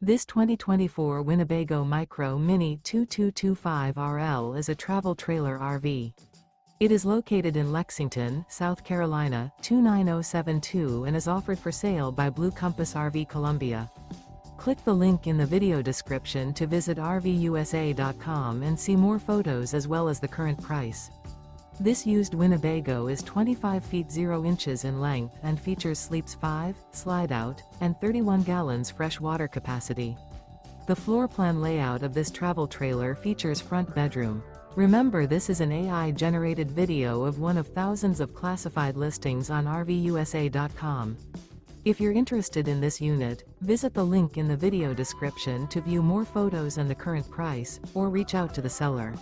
This 2024 Winnebago Micro Minnie 2225RL is a travel trailer RV. It is located in Lexington, South Carolina, 29072 and is offered for sale by Blue Compass RV Columbia. Click the link in the video description to visit RVUSA.com and see more photos as well as the current price. This used Winnebago is 25 feet 0 inches in length and features sleeps 5, Slideout, and 31 gallons fresh water capacity. The floor plan layout of this travel trailer features front bedroom. Remember, this is an AI-generated video of one of thousands of classified listings on RVUSA.com. If you're interested in this unit, visit the link in the video description to view more photos and the current price, or reach out to the seller.